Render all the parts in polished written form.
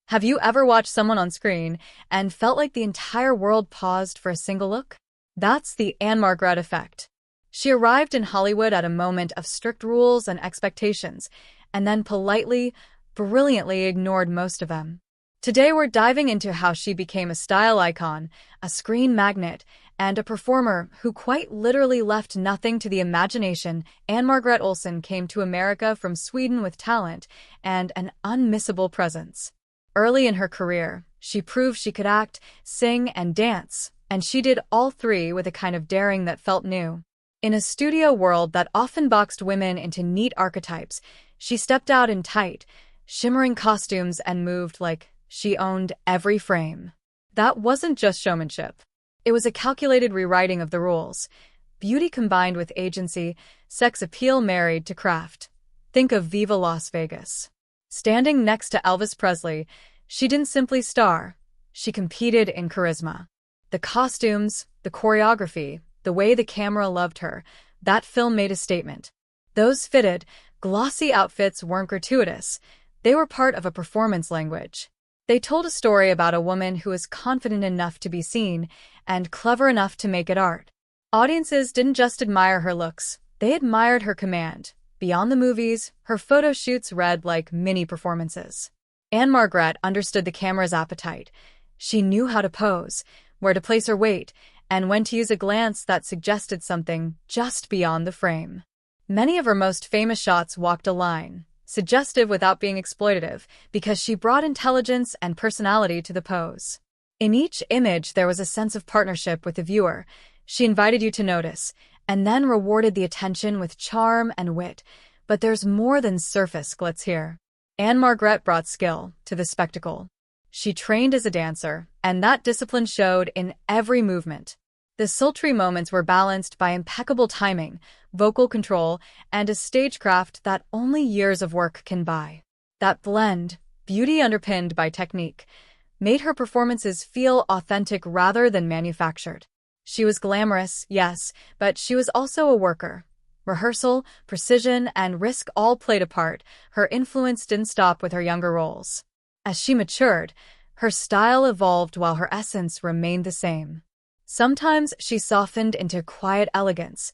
Have you ever watched someone on screen and felt like the entire world paused for a single look? That's the Ann-Margret effect. She arrived in Hollywood at a moment of strict rules and expectations, and then politely, brilliantly ignored most of them. Today we're diving into how she became a style icon, a screen magnet, and a performer who quite literally left nothing to the imagination. Ann-Margret Olsen came to America from Sweden with talent and an unmissable presence. Early in her career, she proved she could act, sing, and dance, and she did all three with a kind of daring that felt new. In a studio world that often boxed women into neat archetypes, she stepped out in tight, shimmering costumes and moved like she owned every frame. That wasn't just showmanship. It was a calculated rewriting of the rules. Beauty combined with agency, sex appeal married to craft. Think of Viva Las Vegas. Standing next to Elvis Presley, she didn't simply star. She competed in charisma. The costumes, the choreography, the way the camera loved her, that film made a statement. Those fitted, glossy outfits weren't gratuitous. They were part of a performance language. They told a story about a woman who was confident enough to be seen and clever enough to make it art. Audiences didn't just admire her looks, they admired her command. Beyond the movies, her photo shoots read like mini performances. Ann-Margret understood the camera's appetite. She knew how to pose, where to place her weight, and when to use a glance that suggested something just beyond the frame. Many of her most famous shots walked a line, suggestive without being exploitative, because she brought intelligence and personality to the pose. In each image, there was a sense of partnership with the viewer. She invited you to notice, and then rewarded the attention with charm and wit. But there's more than surface glitz here. Ann-Margret brought skill to the spectacle. She trained as a dancer, and that discipline showed in every movement. The sultry moments were balanced by impeccable timing, vocal control, and a stagecraft that only years of work can buy. That blend, beauty underpinned by technique, made her performances feel authentic rather than manufactured. She was glamorous, yes, but she was also a worker. Rehearsal, precision, and risk all played a part. Her influence didn't stop with her younger roles. As she matured, her style evolved while her essence remained the same. Sometimes she softened into quiet elegance.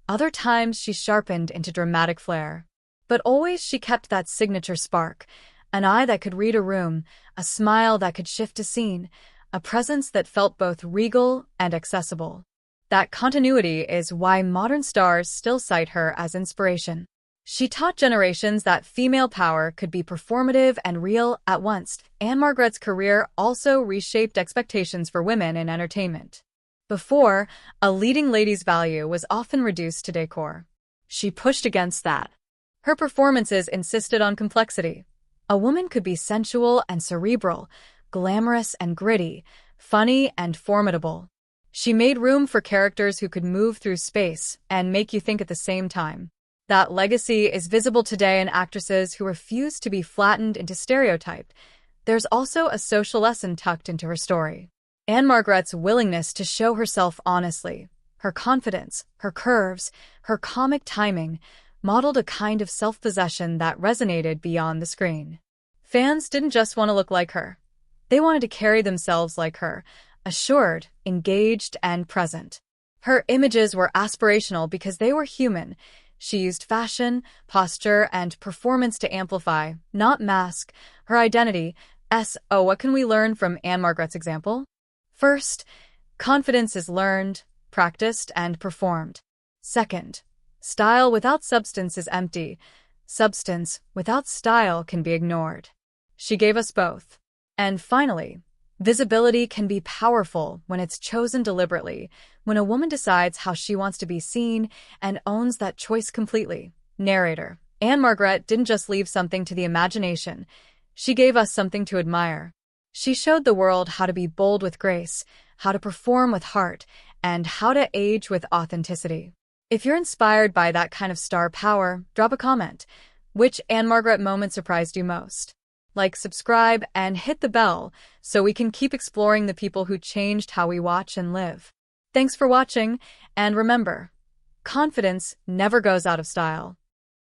Other times she sharpened into dramatic flair. But always she kept that signature spark, an eye that could read a room, a smile that could shift a scene, a presence that felt both regal and accessible. That continuity is why modern stars still cite her as inspiration. She taught generations that female power could be performative and real at once. Ann-Margret's career also reshaped expectations for women in entertainment. Before, a leading lady's value was often reduced to decor. She pushed against that. Her performances insisted on complexity. A woman could be sensual and cerebral, glamorous and gritty, funny and formidable. She made room for characters who could move through space and make you think at the same time. That legacy is visible today in actresses who refuse to be flattened into stereotype. There's also a social lesson tucked into her story. Ann-Margret's willingness to show herself honestly, her confidence, her curves, her comic timing, modeled a kind of self-possession that resonated beyond the screen. Fans didn't just want to look like her. They wanted to carry themselves like her, assured, engaged, and present. Her images were aspirational because they were human. She used fashion, posture, and performance to amplify, not mask, her identity. What can we learn from Ann-Margret's example? First, confidence is learned, practiced, and performed. Second, style without substance is empty. Substance without style can be ignored. She gave us both. And finally, visibility can be powerful when it's chosen deliberately, when a woman decides how she wants to be seen and owns that choice completely. Narrator: Ann-Margret didn't just leave something to the imagination. She gave us something to admire. She showed the world how to be bold with grace, how to perform with heart, and how to age with authenticity. If you're inspired by that kind of star power, drop a comment. Which Ann-Margret moment surprised you most? Like, subscribe, and hit the bell so we can keep exploring the people who changed how we watch and live. Thanks for watching, and remember, confidence never goes out of style.